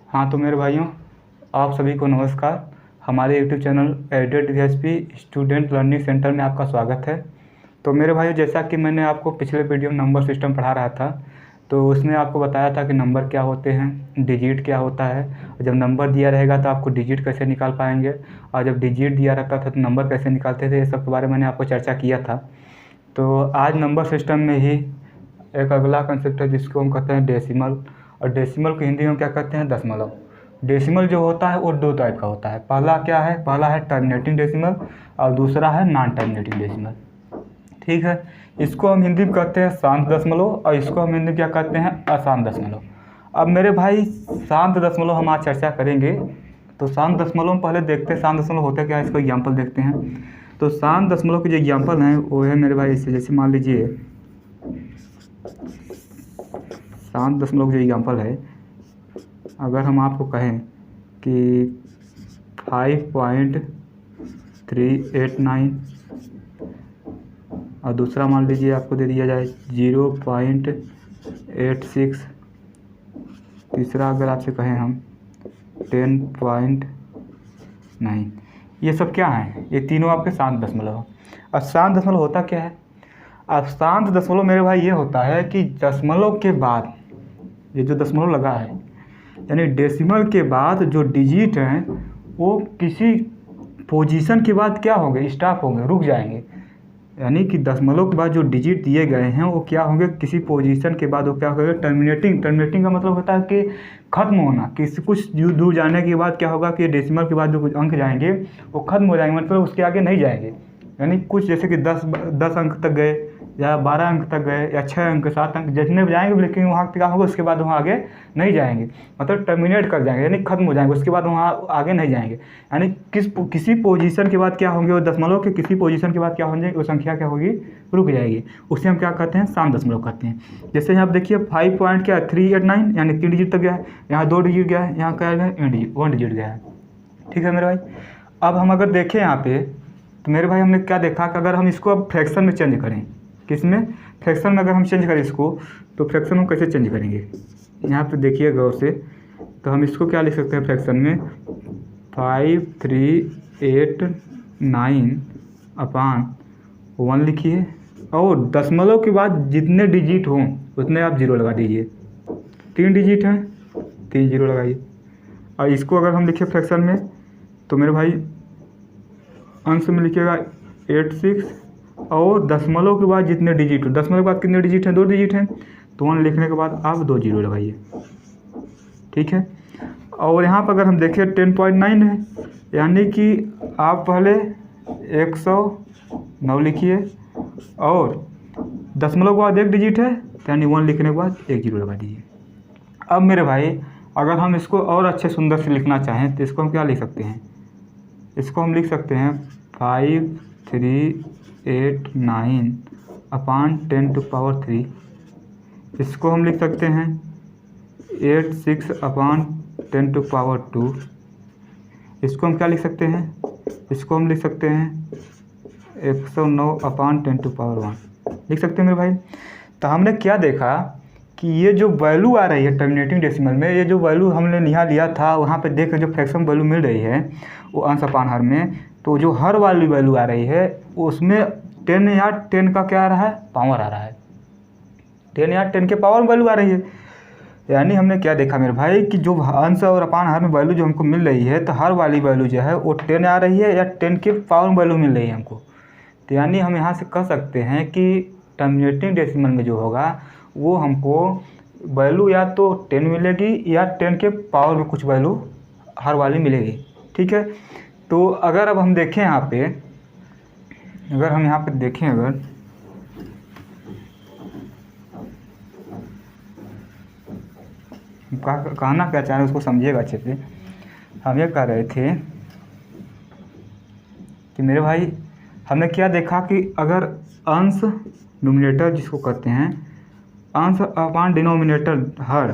हाँ तो मेरे भाइयों, आप सभी को नमस्कार। हमारे YouTube channel added VSP student learning centre में आपका स्वागत है। तो मेरे भाइयों, जैसा कि मैंने आपको पिछले वीडियो में नंबर सिस्टम पढ़ा रहा था, तो उसमें आपको बताया था कि नंबर क्या होते हैं, डिजिट क्या होता है। जब नंबर दिया रहेगा तो आपको डिजिट कैसे निकाल पाएंगे, और जब डिजिट दिया रहता था तो नंबर कैसे निकालते थे, ये सब के बारे में मैंने आपको चर्चा किया था। तो आज नंबर सिस्टम में ही एक अगला कंसेप्ट है जिसको हम कहते हैं डेसिमल। और डेसिमल को हिंदी में क्या कहते हैं, दशमलव। डेसिमल जो होता है वो दो टाइप का होता है। पहला क्या है, पहला है टर्मिनेटिंग डेसिमल और दूसरा है नॉन टर्मिनेटिंग डेसिमल। ठीक है, इसको हम हिंदी में कहते हैं शांत दशमलव और इसको हम हिंदी में क्या कहते हैं, अशांत दशमलव। अब मेरे भाई, शांत दशमलव हम आज चर्चा करेंगे। तो शांत दशमलव में पहले देखते हैं शांत दशमलव होता क्या है, इसको एग्जाम्पल देखते हैं। तो शांत दशमलव के जो एग्जाम्पल हैं वो है मेरे भाई इससे, जैसे मान लीजिए शांत दशमलव जो एग्जाम्पल है, अगर हम आपको कहें कि 5.389 और दूसरा मान लीजिए आपको दे दिया जाए 0.86, तीसरा अगर आपसे कहें हम 10.9, ये सब क्या है, ये तीनों आपके शांत दशमलव हैं। अब शांत दशमलव होता क्या है, अब शांत दशमलव मेरे भाई ये होता है कि दशमलव के बाद ये जो दशमलव लगा है, यानी डेसिमल के बाद जो डिजिट हैं वो किसी पोजीशन के बाद क्या होंगे, स्टॉप होंगे, रुक जाएंगे। यानी कि दशमलव के बाद जो डिजिट दिए गए हैं वो क्या होंगे, किसी पोजीशन के बाद वो क्या होगा, टर्मिनेटिंग। टर्मिनेटिंग का मतलब होता है कि खत्म होना। किसी कुछ दूर जाने के बाद क्या होगा कि डेसिमल के बाद जो कुछ अंक जाएंगे वो खत्म हो जाएंगे, मतलब उसके आगे नहीं जाएंगे। यानी कुछ जैसे कि 10 अंक तक गए या 12 अंक तक गए या 6 अंक 7 अंक जितने भी जाएंगे, लेकिन वहाँ क्या होगा, उसके बाद वहाँ आगे नहीं जाएंगे, मतलब टर्मिनेट कर जाएंगे, यानी खत्म हो जाएंगे, उसके बाद वहाँ आगे नहीं जाएंगे। यानी किसी पोजीशन के बाद क्या होंगे, वो दशमलव के किसी पोजीशन के बाद क्या होंगे, वो संख्या क्या होगी, रुक जाएगी। उसे हम क्या कहते हैं, शांत दशमलव कहते हैं। जैसे यहाँ आप देखिए 5.389 यानी 3 डिजिट तक गया है, यहाँ 2 डिजिट गया है, यहाँ क्या गया, 1 डिजिट गया है। ठीक है मेरे भाई, अब हम अगर देखें यहाँ पे, तो मेरे भाई हमने क्या देखा कि अगर हम इसको अब फ्रैक्शन में चेंज करें, किसमें, फ्रैक्शन में अगर हम चेंज करें इसको, तो फ्रैक्शन में कैसे चेंज करेंगे, यहाँ पे देखिए गौर से। तो हम इसको क्या लिख सकते हैं फ्रैक्शन में, 5389/1 लिखिए, और दशमलव के बाद जितने डिजिट हों उतने आप जीरो लगा दीजिए। 3 डिजिट हैं, 3 जीरो लगाइए। और इसको अगर हम लिखे फ्रैक्शन में, तो मेरे भाई अंश में लिखिएगा 86, और दशमलव के बाद जितने डिजिट हो, दशमलव के बाद कितने डिजिट हैं, 2 डिजिट हैं, तो 1 लिखने के बाद आप 2 जीरो लगाइए। ठीक है, और यहाँ पर अगर हम देखें 10.9 है, यानी कि आप पहले 109 लिखिए, और दशमलव के बाद 1 डिजिट है, यानी 1 लिखने के बाद 1 जीरो लगा दीजिए। अब मेरे भाई, अगर हम इसको और अच्छे सुंदर से लिखना चाहें तो इसको हम क्या लिख सकते हैं, इसको हम लिख सकते हैं 5389/10⁻3। इसको हम लिख सकते हैं 86/10⁻2। इसको हम क्या लिख सकते हैं, इसको हम लिख सकते हैं 109/10⁻1 लिख सकते हैं मेरे भाई। तो हमने क्या देखा कि ये जो वैल्यू आ रही है टर्मिनेटिंग डेसिमल में, ये जो वैल्यू हमने यहाँ लिया था, वहाँ पे देख जो फ्रैक्शन वैल्यू मिल रही है वो अंश अपान हर में, तो जो हर वाली वैल्यू आ रही है उसमें 10 या 10 का क्या आ रहा है, पावर आ रहा है। 10 या 10 के पावर में वैल्यू आ रही है। यानी हमने क्या देखा मेरे भाई कि जो अंश और अपान हर में वैल्यू जो हमको मिल रही है, तो हर वाली वैल्यू जो है वो 10 आ रही है या 10 के पावर में वैल्यू मिल रही है हमको। तो यानी हम यहाँ से कह सकते हैं कि टर्मिनेटिंग डेसिमल में जो होगा वो हमको वैल्यू या तो 10 मिलेगी या 10 के पावर में कुछ वैल्यू हर वाली मिलेगी। ठीक है, तो अगर अब हम देखें यहाँ पे, अगर हम यहाँ पे देखें, अगर कहना क्या चाह रहे हैं उसको समझिएगा अच्छे से। हम ये कह रहे थे कि मेरे भाई, हमने क्या देखा कि अगर अंश नोमिनेटर जिसको कहते हैं, अंश अपान डिनोमिनेटर हर,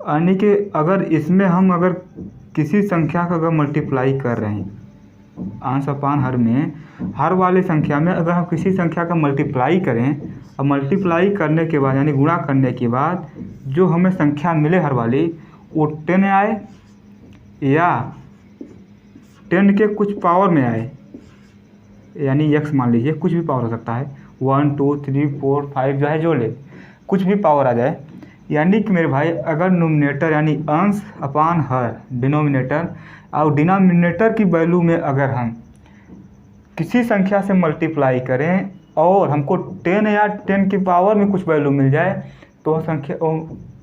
यानी कि अगर इसमें हम अगर किसी संख्या का अगर मल्टीप्लाई कर रहे हैं, अंश अपान हर में हर वाली संख्या में अगर हम किसी संख्या का मल्टीप्लाई करें, और मल्टीप्लाई करने के बाद यानी गुणा करने के बाद जो हमें संख्या मिले हर वाली, वो 10 आए या 10 के कुछ पावर में आए, यानी x मान लीजिए, कुछ भी पावर हो सकता है, 1 2 3 4 5 जो है जो ले, कुछ भी पावर आ जाए। यानी कि मेरे भाई अगर नोमिनेटर यानी अंश अपान हर डिनोमिनेटर और डिनोमिनेटर की वैल्यू में अगर हम किसी संख्या से मल्टीप्लाई करें और हमको 10 या 10 की पावर में कुछ वैल्यू मिल जाए तो संख्या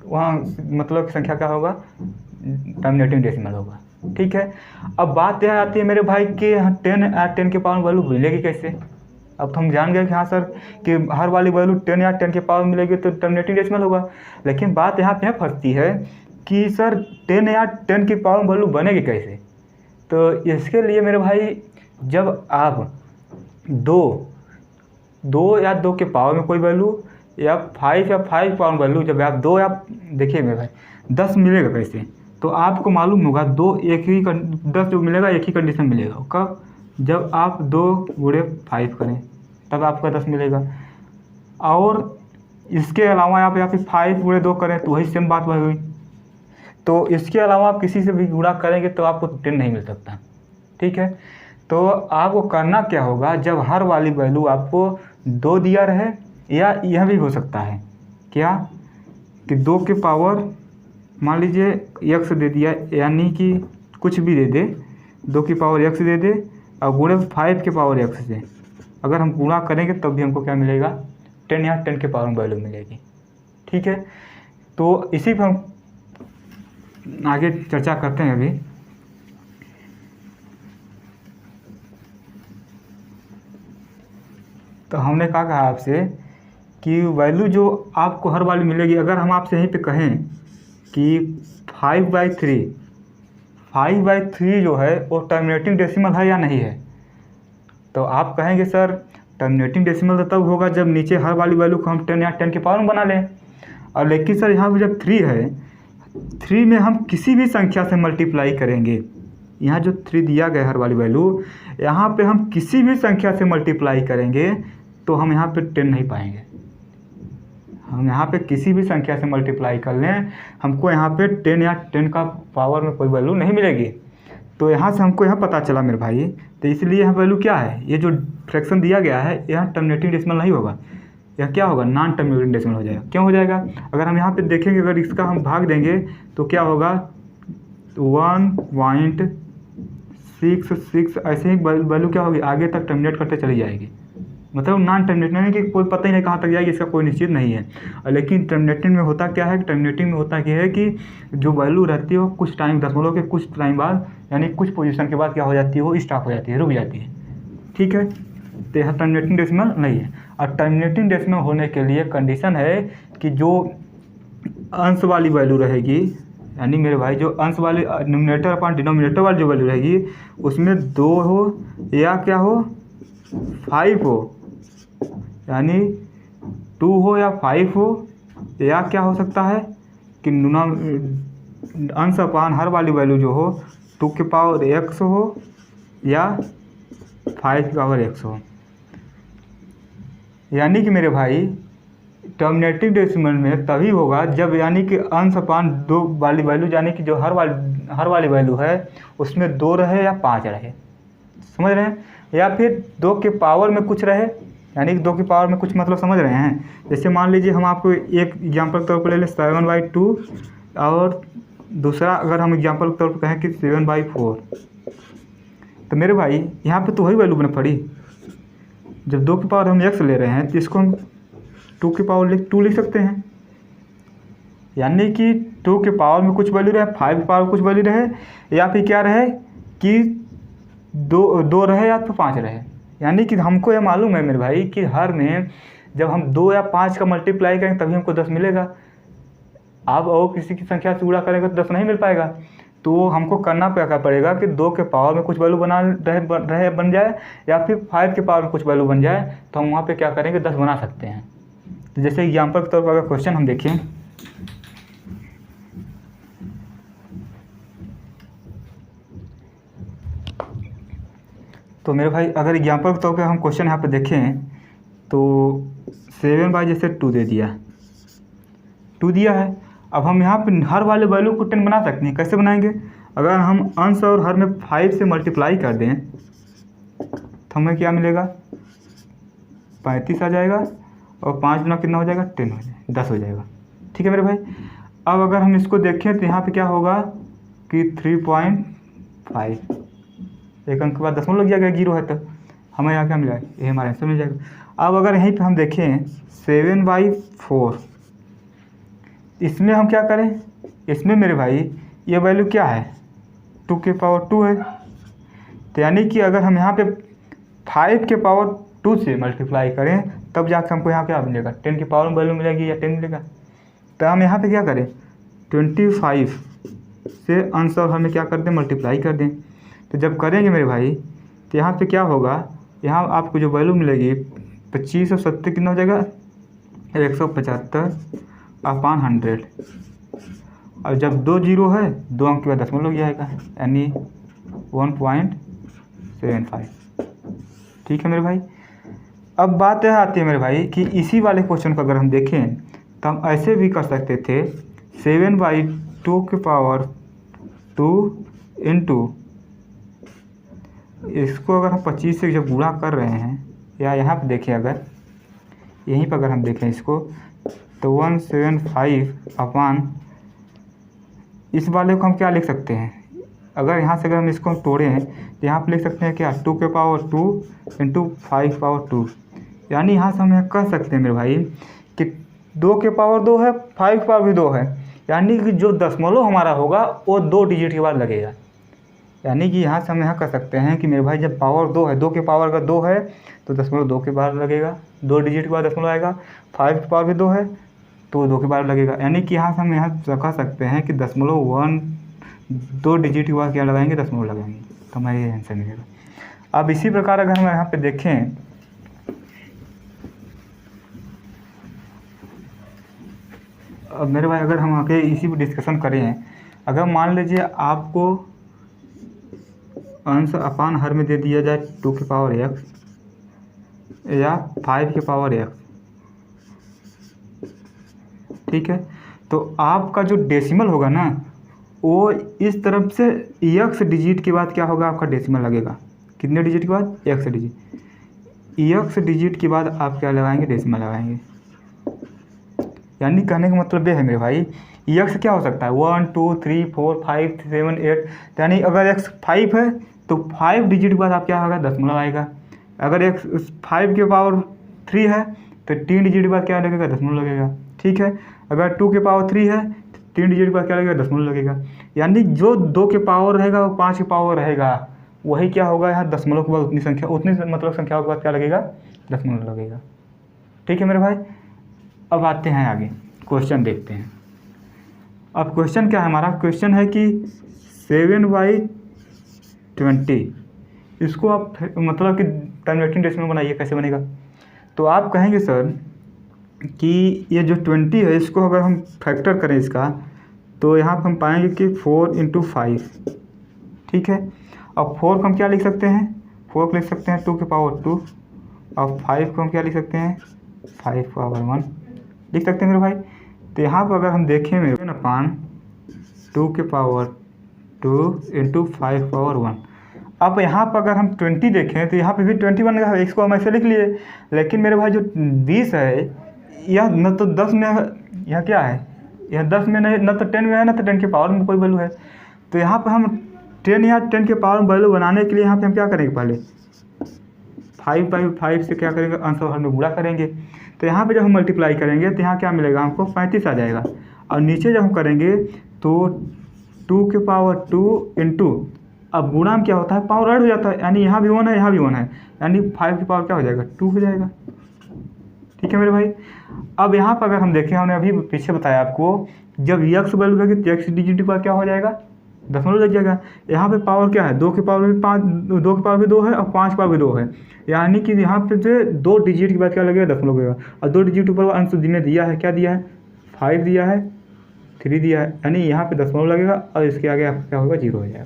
वहाँ मतलब संख्या क्या होगा, टर्मिनेटिंग डेसिमल होगा। ठीक है, अब बात यह आती है मेरे भाई कि 10 या 10 के पावर में वैल्यू मिलेगी कैसे। अब तो हम जान गए कि हाँ सर कि हर वाली वैल्यू 10 या 10 के पावर में मिलेगी तो टर्मिनेटिंग डेसिमल होगा। लेकिन बात यहाँ पे फंसती है कि सर 10 या 10 की पावर में वैल्यू बनेगी कैसे। तो इसके लिए मेरे भाई जब आप दो या 2 के पावर में कोई वैल्यू या 5 या 5 पावर वैल्यू, जब आप 2 या देखिए मेरे भाई 10 मिलेगा कैसे, तो आपको मालूम होगा 10 जो मिलेगा एक ही कंडीशन मिलेगा। कब, जब आप 2 गुणे 5 करें तब आपका 10 मिलेगा। और इसके अलावा आप यहाँ पे 5 गुणे 2 करें तो वही सेम बात वही हुई। तो इसके अलावा आप किसी से भी गुणा करेंगे तो आपको 10 नहीं मिल सकता। ठीक है, तो आपको करना क्या होगा, जब हर वाली वैल्यू आपको 2 दिया रहे, या यह भी हो सकता है क्या कि 2 के पावर मान लीजिए x दे दिया, यानी कि कुछ भी दे दे, 2 की पावर x दे दे और गुणे 5 के पावर x से अगर हम गुणा करेंगे तब भी हमको क्या मिलेगा, 10 या 10 के पावर में वैल्यू मिलेगी। ठीक है, तो इसी पर हम आगे चर्चा करते हैं। अभी तो हमने कहा आपसे कि वैल्यू जो आपको हर वाली मिलेगी, अगर हम आपसे यहीं पे कहें कि 5/3 जो है वो टर्मिनेटिंग डेसिमल है या नहीं है, तो आप कहेंगे सर टर्मिनेटिंग डेसिमल तब होगा जब नीचे हर वाली वैल्यू को हम 10 या 10 के पावर में बना लें। और लेकिन सर यहाँ पे जब 3 है, 3 में हम किसी भी संख्या से मल्टीप्लाई करेंगे, यहाँ जो 3 दिया गया हर वाली वैल्यू, यहाँ पे हम किसी भी संख्या से मल्टीप्लाई करेंगे तो हम यहाँ पे 10 नहीं पाएंगे। हम यहाँ पे किसी भी संख्या से मल्टीप्लाई कर लें, हमको यहाँ पे 10 या 10 का पावर में कोई वैल्यू नहीं मिलेगी। तो यहाँ से हमको यहाँ पता चला मेरे भाई, तो इसलिए यहाँ वैल्यू क्या है, ये जो फ्रैक्शन दिया गया है यहाँ टर्मिनेटिंग डेसिमल नहीं होगा, यह क्या होगा, नॉन टर्मिनेटिंग डेसिमल हो जाएगा। क्यों हो जाएगा, अगर हम यहाँ पे देखेंगे, अगर इसका हम भाग देंगे तो क्या होगा, 1.66 ऐसे ही वैल्यू क्या होगी आगे तक टर्मिनेट करते चली जाएगी। मतलब नॉन टर्मिनेटिंग यानी कि कोई पता ही नहीं कहाँ तक जाएगी, इसका कोई निश्चित नहीं है। लेकिन टर्मिनेटिंग में होता क्या है, टर्मिनेटिंग में होता क्या है कि जो वैल्यू रहती है वो कुछ टाइम, दशमलव के कुछ टाइम बाद यानी कुछ पोजीशन के बाद क्या हो जाती है, वो स्टॉप हो जाती है, रुक जाती है। ठीक है, तो यहाँ टर्मिनेटिंग डेसिमल नहीं है। और टर्मिनेटिंग डेसिमल होने के लिए कंडीशन है कि जो अंश वाली वैल्यू रहेगी, यानी मेरे भाई जो अंश वाली न्यूमरेटर अपॉन डिनोमिनेटर वाली जो वैल्यू रहेगी उसमें 2 हो या क्या हो 5 हो, यानी 2 हो या 5 हो, या क्या हो सकता है कि अंश अपान हर वाली वैल्यू जो हो 2 के पावर x हो या 5 की पावर x हो। यानी कि मेरे भाई टर्मिनेटिंग डेसिमल में तभी होगा जब यानी कि अंश अपान 2 वाली वैल्यू, यानी कि जो हर वाली वैल्यू है उसमें 2 रहे या 5 रहे, समझ रहे हैं, या फिर 2 के पावर में कुछ रहे, यानी कि 2 की पावर में कुछ मतलब समझ रहे हैं। जैसे मान लीजिए हम आपको एक एग्जांपल के तौर पर ले लें 7/2, और दूसरा अगर हम एग्जांपल के तौर पर कहें कि 7/4, तो मेरे भाई यहाँ पे तो वही वैल्यू बना पड़ी। जब 2 की पावर हम x ले रहे हैं तो इसको हम 2 की पावर 2 लिख सकते हैं, यानी कि 2 के पावर में कुछ वैल्यू रहे, 5 की पावर में कुछ वैल्यू रहे, या फिर क्या रहे कि 2 रहे या तो 5 रहे। यानी कि हमको यह मालूम है मेरे भाई कि हर में जब हम 2 या 5 का मल्टीप्लाई करेंगे तभी हमको 10 मिलेगा। आप और किसी की संख्या से गुणा करेंगे तो 10 नहीं मिल पाएगा। तो हमको करना क्या पड़ेगा कि 2 के पावर में कुछ वैल्यू बन जाए या फिर 5 के पावर में कुछ वैल्यू बन जाए, तो हम वहाँ पे क्या करेंगे 10 बना सकते हैं। तो जैसे एग्जाम्पल के तौर पर अगर क्वेश्चन हम देखें, तो मेरे भाई अगर एग्जाम्पल के तौर पर हम क्वेश्चन यहाँ पे देखें तो 7/2 दे दिया, 2 दिया है, अब हम यहाँ पे हर वाले वैल्यू को 10 बना सकते हैं। कैसे बनाएंगे? अगर हम अंश और हर में 5 से मल्टीप्लाई कर दें तो हमें क्या मिलेगा? 35 आ जाएगा, और 5 गुना कितना हो जाएगा? 10 हो जाएगा, 10 हो जाएगा। ठीक है मेरे भाई। अब अगर हम इसको देखें तो यहाँ पे क्या होगा कि 3.5, एक अंक के बाद दशमलव लग जाएगा, 0 है तो हमें यहाँ क्या मिला? ये हमारा आंसर मिल जाएगा। अब अगर यहीं पे हम देखें 7/4, इसमें हम क्या करें? इसमें मेरे भाई ये वैल्यू क्या है? 2 के पावर 2 है। तो यानी कि अगर हम यहाँ पे 5 के पावर 2 से मल्टीप्लाई करें तब जाकर हमको यहाँ क्या मिलेगा? 10 की पावर में वैल्यू मिलेगी या 10 मिलेगा। तो हम यहाँ पे क्या करें? 25 से अंश और हमें क्या कर दें? मल्टीप्लाई कर दें। तो जब करेंगे मेरे भाई तो यहाँ पे क्या होगा? यहाँ आपको जो वैल्यू मिलेगी 25 और 70 कितना हो जाएगा? 175/100। और जब 2 0 है, 2 अंक के बाद दशमलव लग जाएगा, यानी 1.75। ठीक है मेरे भाई। अब बात यह आती है मेरे भाई कि इसी वाले क्वेश्चन को अगर हम देखें तो हम ऐसे भी कर सकते थे 7/2 के पावर 2 इंटू, इसको अगर हम 25 से जब गुणा कर रहे हैं, या यहाँ पे देखें, अगर यहीं पर अगर हम देखें इसको तो 175 इस वाले को हम क्या लिख सकते हैं? अगर यहाँ से अगर हम इसको तोड़ें तो यहाँ पे लिख सकते हैं क्या? 2 के पावर 2 इंटू 5 पावर 2। यानी यहाँ से हम यह कह सकते हैं मेरे भाई कि 2 के पावर 2 है, 5 पावर भी 2 है, यानी कि जो दशमलव हमारा होगा वो 2 डिजिट के बाद लगेगा। यानी कि यहाँ से हम यहाँ कर सकते हैं कि मेरे भाई जब पावर 2 है, 2 के पावर अगर 2 है तो दशमलव 2 के बाद लगेगा, 2 डिजिट के बाद दशमलव आएगा। 5 के पावर भी 2 है तो 2 के बाद लगेगा। यानी कि यहाँ से हम यहाँ कह सकते हैं कि दशमलव 2 डिजिट के बाद क्या लगाएंगे? दशमलव लगाएंगे, तो हमारे ये आंसर मिलेगा। अब इसी प्रकार अगर हम यहाँ पे देखें, अब मेरे भाई अगर हम आके इसी पर डिस्कशन करें, अगर मान लीजिए आपको अंश अपान हर में दे दिया जाए 2 के पावर x या 5 के पावर x, ठीक है, तो आपका जो डेसिमल होगा ना वो इस तरफ से x डिजिट के बाद क्या होगा? आपका डेसिमल लगेगा। कितने डिजिट के बाद? x digit. x डिजिट के बाद आप क्या लगाएंगे? डेसिमल लगाएंगे। यानी कहने का मतलब ये है मेरे भाई, x क्या हो सकता है? 1 2 3 4 5 7 8। यानी अगर x 5 है तो 5 डिजिट के बाद आप क्या होगा? दशमलव आएगा। अगर x 5 के पावर 3 है तो 3 डिजिट के बाद क्या लगेगा? दशमलव लगेगा। ठीक है। अगर 2 के पावर 3 है तो 3 डिजिट के बाद क्या लगेगा? दशमलव लगेगा। यानी जो 2 के पावर रहेगा वो 5 के पावर रहेगा, वही क्या होगा? यहाँ दशमलव के बाद उतनी संख्या, उतनी मतलब संख्याओं के बाद क्या लगेगा? दशमलव लगेगा। ठीक है मेरे भाई। अब आते हैं आगे, क्वेश्चन देखते हैं। अब क्वेश्चन क्या है हमारा? क्वेश्चन है कि 7/20, इसको आप मतलब कि कन्वर्टिंग डेसिमल बनाइए। कैसे बनेगा? तो आप कहेंगे सर कि ये जो 20 है इसको अगर हम फैक्टर करें इसका, तो यहाँ पर हम पाएंगे कि 4 × 5। ठीक है। अब 4 को हम क्या लिख सकते हैं? 4 को लिख सकते हैं 2 के पावर 2, और 5 को हम क्या लिख सकते हैं? 5 पावर 1 लिख सकते हैं मेरे भाई। तो यहाँ पर अगर हम देखें मेरे अपान 2 के पावर 2 इंटू 5 पावर 1। अब यहाँ पर अगर हम 20 देखें तो यहाँ पे भी 21 है, इसको हम ऐसे लिख लिए। लेकिन मेरे भाई जो 20 है यह न तो 10 में है, यह क्या है? यह 10 में नहीं, न तो 10 में है, न तो 10 के पावर में कोई वैल्यू है। तो यहाँ पर हम 10 या 10 के पावर में वैल्यू बनाने के लिए यहाँ पे हम क्या करेंगे? पहले 5/5 से क्या करेंगे? अंश और हर में गुणा करेंगे। तो यहाँ पे जब हम मल्टीप्लाई करेंगे तो यहाँ क्या मिलेगा? हमको 35 आ जाएगा। और नीचे जब हम करेंगे तो 2 के पावर 2 इंटू, अब गुणा में क्या होता है? पावर ऐड हो जाता है, यानी यहाँ भी 1 है, यहाँ भी 1 है, यानी 5 की पावर क्या हो जाएगा? 2 हो जाएगा। ठीक है मेरे भाई। अब यहाँ पर अगर हम देखें, हमने अभी पीछे बताया आपको, जब x वैल्यू करेंगे तो x डिजिट के बाद क्या हो जाएगा? दशमलव लग जाएगा। यहाँ पे पावर क्या है? 2 के पावर भी 5, 2 के पावर भी 2 है और 5 पावर भी 2 है, यानी कि यहाँ पे से 2 डिजिट के बाद क्या लगेगा? दशमलव लगेगा। और 2 डिजिट के ऊपर अंश जिन्हें दिया है, क्या दिया है? 5 दिया है, 3 दिया है, यानी यहाँ पे दशमलव लगेगा और इसके आगे आपका क्या होगा? 0 हो जाएगा।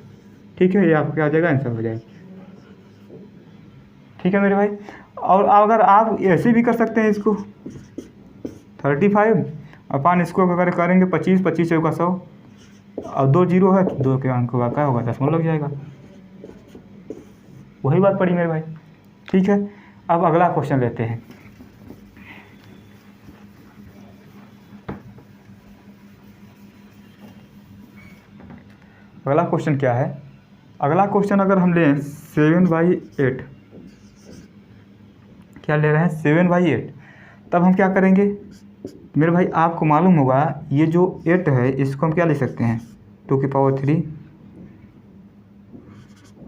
ठीक है, ये आपका क्या आ जाएगा? आंसर हो जाएगा। ठीक है मेरे भाई। और अगर आप ऐसे भी कर सकते हैं इसको 35 अपन इसको अगर करेंगे 25, 25 चौका 100 और 2 जीरो है तो 2 के अंक का क्या होगा, दशमलव लग जाएगा। वही बात पड़ी मेरे भाई। ठीक है, अब अगला क्वेश्चन लेते हैं। अगला क्वेश्चन क्या है? अगला क्वेश्चन अगर हम लें 7/8, क्या ले रहे हैं 7/8, तब हम क्या करेंगे मेरे भाई, आपको मालूम होगा ये जो 8 है इसको हम क्या लिख सकते हैं 2 की पावर 3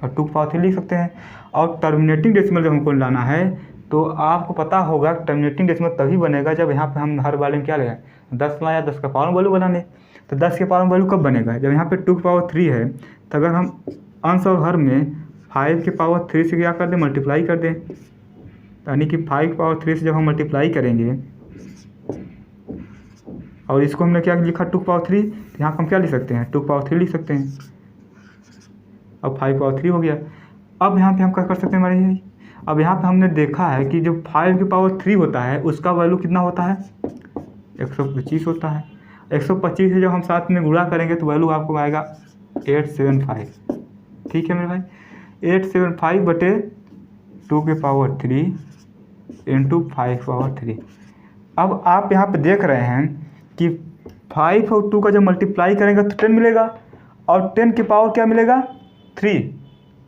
और 2 की पावर 3 लिख सकते हैं। और टर्मिनेटिंग डेसिमल जब हमको लाना है तो आपको पता होगा टर्मिनेटिंग डेसिमल तभी बनेगा जब यहाँ पे हम हर वाले में क्या लें 10 लाया, 10 का पावर वैल्यू बनाने। तो 10 के पावर वैल्यू कब बनेगा, जब यहाँ पे 2 की पावर 3 है, तो अगर हम अंश और हर में 5 की पावर 3 से क्या कर दें, मल्टीप्लाई कर दें, यानी कि 5 की पावर 3 से जब हम मल्टीप्लाई करेंगे और इसको हमने क्या लिखा 2 की पावर 3, तो यहाँ हम क्या लिख सकते हैं 2 की पावर 3 लिख सकते हैं। अब 5 की पावर 3 हो गया। अब यहाँ पे हम क्या कर सकते हैं हमारे भाई, अब यहाँ पे हमने देखा है कि जो 5 की पावर 3 होता है उसका वैल्यू कितना होता है 125 होता है। 125 से जब हम साथ में गुणा करेंगे तो वैल्यू आपको आएगा 875। ठीक है मेरे भाई, 875 बटे 2 की पावर 3 इंटू 5 की पावर 3। अब आप यहाँ पे देख रहे हैं कि 5 और 2 का जब मल्टीप्लाई करेंगे तो 10 मिलेगा और 10 की पावर क्या मिलेगा 3,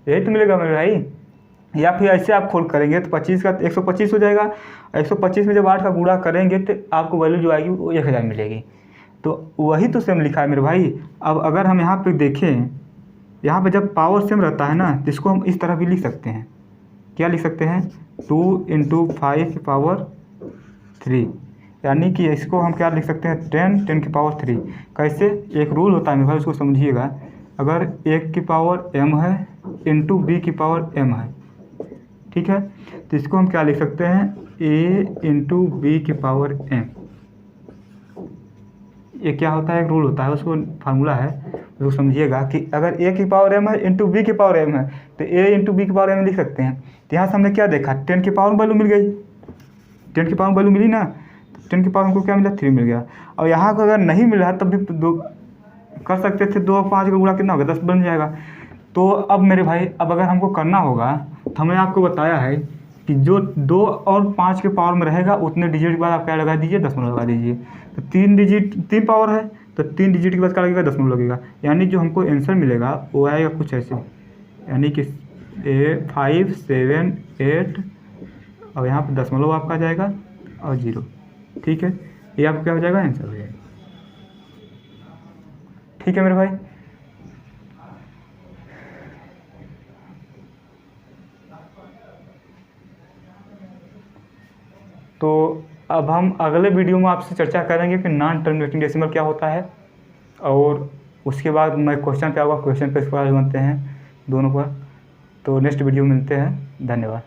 यही तो मिलेगा मेरे भाई। या फिर ऐसे आप खोल करेंगे तो 25 का 125 हो जाएगा। 125 में जब 8 का गुणा करेंगे तो आपको वैल्यू जो आएगी वो 1000 मिलेगी। तो वही तो सेम लिखा है मेरे भाई। अब अगर हम यहाँ पे देखें, यहाँ पे जब पावर सेम रहता है ना तो इसको हम इस तरह भी लिख सकते हैं। क्या लिख सकते हैं 2 इंटू 5 की पावर 3, यानी कि इसको हम क्या लिख सकते हैं 10 की पावर 3। कैसे, एक रूल होता है मेरे भाई उसको समझिएगा। अगर 1 की पावर m है इंटू b की पावर m है, ठीक है, तो इसको हम क्या लिख सकते हैं a इंटू बी की पावर m। ये क्या होता है, एक रूल होता है, उसको फार्मूला है, उसको समझिएगा कि अगर a की पावर m है इंटू बी की पावर m है तो a इंटू बी की पावर m लिख सकते हैं। तो यहाँ से हमने क्या देखा 10 की पावर वैल्यू मिल गई, 10 की पावर वैल्यू मिली ना, 10 की पावर हमको क्या मिला 3 मिल गया। और यहाँ को अगर नहीं मिला तब भी 2 कर सकते थे, 2 और 5 का गुणा कितना होगा 10 बन जाएगा। तो अब मेरे भाई अब अगर हमको करना होगा तो हमने आपको बताया है कि जो 2 और 5 के पावर में रहेगा उतने डिजिट के बाद आप क्या लगा दीजिए दशमलव लगा दीजिए। तो 3 डिजिट 3 पावर है तो 3 डिजिट के बाद क्या लगेगा दशमलव लगेगा, यानी जो हमको आंसर मिलेगा वो आएगा कुछ ऐसे, यानी कि 5, 7, 8 और यहाँ पर दशमलव आपका आ जाएगा और 0। ठीक है, ये आपका क्या हो जाएगा आंसर हो जाएगा। ठीक है मेरे भाई, तो अब हम अगले वीडियो में आपसे चर्चा करेंगे कि नॉन टर्मिनेटिंग डेसिमल क्या होता है, और उसके बाद मैं क्वेश्चन पे आऊँगा, क्वेश्चन पे इसके बाद बनते हैं दोनों पर। तो नेक्स्ट वीडियो में मिलते हैं, धन्यवाद।